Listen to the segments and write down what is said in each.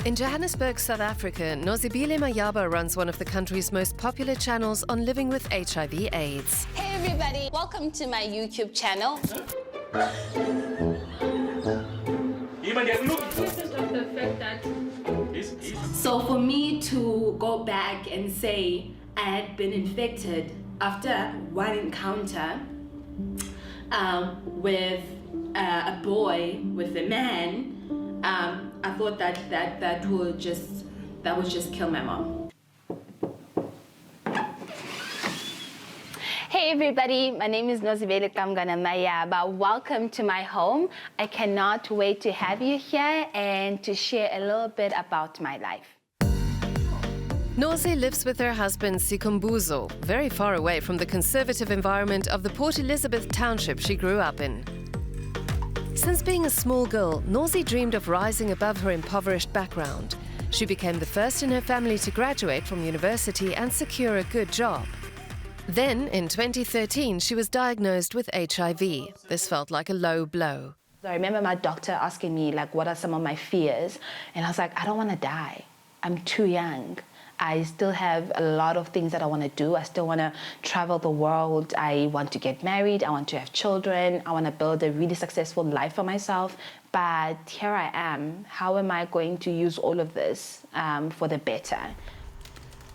In Johannesburg, South Africa, Nozibele Mayaba runs one of the country's most popular channels on living with HIV/AIDS. Hey everybody, welcome to my YouTube channel. So for me to go back and say I had been infected after one encounter with a boy, with a man, I thought that would just kill my mom. Hey everybody, my name is Nozibele Qamngana Mayaba. Welcome to my home. I cannot wait to have you here and to share a little bit about my life. Nozi lives with her husband Sikhumbuzo, very far away from the conservative environment of the Port Elizabeth township she grew up in. Since being a small girl, Nozi dreamed of rising above her impoverished background. She became the first in her family to graduate from university and secure a good job. Then, in 2013, she was diagnosed with HIV. This felt like a low blow. I remember my doctor asking me, like, what are some of my fears? And I was like, I don't want to die. I'm too young. I still have a lot of things that I want to do. I still want to travel the world. I want to get married. I want to have children. I want to build a really successful life for myself. But here I am. How am I going to use all of this for the better?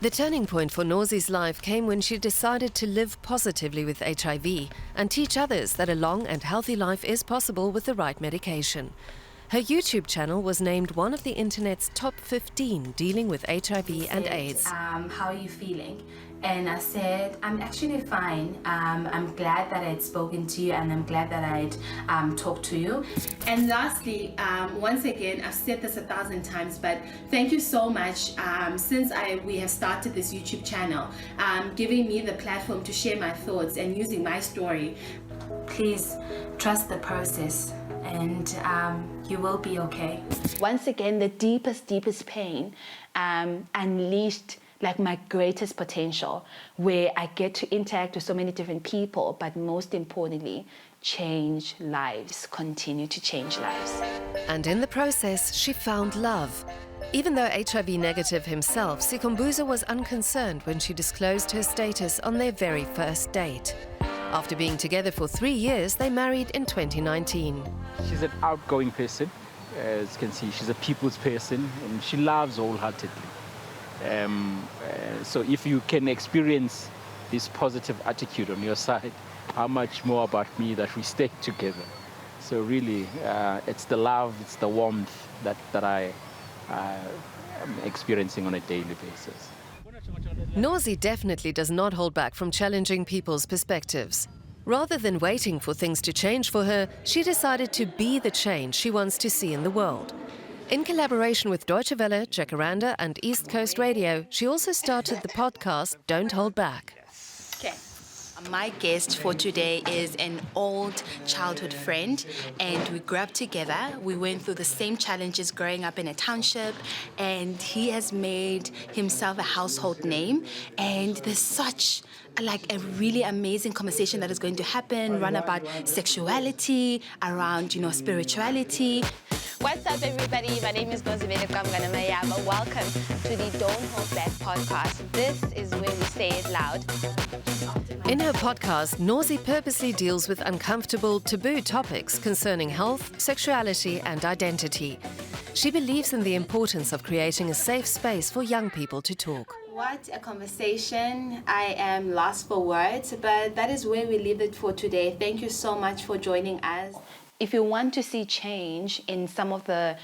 The turning point for Nozi's life came when she decided to live positively with HIV and teach others that a long and healthy life is possible with the right medication. Her YouTube channel was named one of the internet's top 15 dealing with HIV and AIDS. How are you feeling? And I said, I'm actually fine. I'm glad that I'd spoken to you and I'm glad that I'd talked to you. And lastly, once again, I've said this 1,000 times, but thank you so much since we have started this YouTube channel, giving me the platform to share my thoughts and using my story. Please trust the process and you will be okay. Once again, the deepest pain unleashed like my greatest potential, where I get to interact with so many different people, but most importantly, change lives, continue to change lives. And in the process, she found love. Even though HIV negative himself, Sikhumbuzo was unconcerned when she disclosed her status on their very first date. After being together for 3 years, they married in 2019. She's an outgoing person. As you can see, she's a people's person and she loves wholeheartedly. So if you can experience this positive attitude on your side, how much more about me that we stay together. So really, it's the love, it's the warmth that I am experiencing on a daily basis. Nozi definitely does not hold back from challenging people's perspectives. Rather than waiting for things to change for her, she decided to be the change she wants to see in the world. In collaboration with Deutsche Welle, Jacaranda and East Coast Radio, she also started the podcast Don't Hold Back. Okay. My guest for today is an old childhood friend, and we grew up together. We went through the same challenges growing up in a township, and he has made himself a household name. And there's such like a really amazing conversation that is going to happen around about sexuality, around, spirituality. What's up, everybody? My name is Nozibele Qamngana Mayaba. Welcome to the Don't Hold Back podcast. This is where we say it loud. In her podcast, Nozi purposely deals with uncomfortable, taboo topics concerning health, sexuality and identity. She believes in the importance of creating a safe space for young people to talk. What a conversation. I am lost for words, but that is where we leave it for today. Thank you so much for joining us. If you want to see change in some of the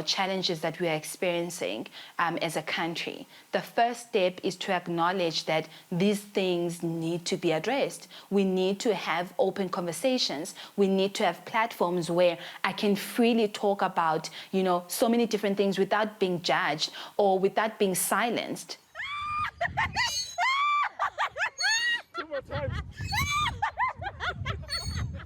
challenges that we are experiencing as a country, the first step is to acknowledge that these things need to be addressed. We need to have open conversations. We need to have platforms where I can freely talk about so many different things without being judged or without being silenced. 2 more times.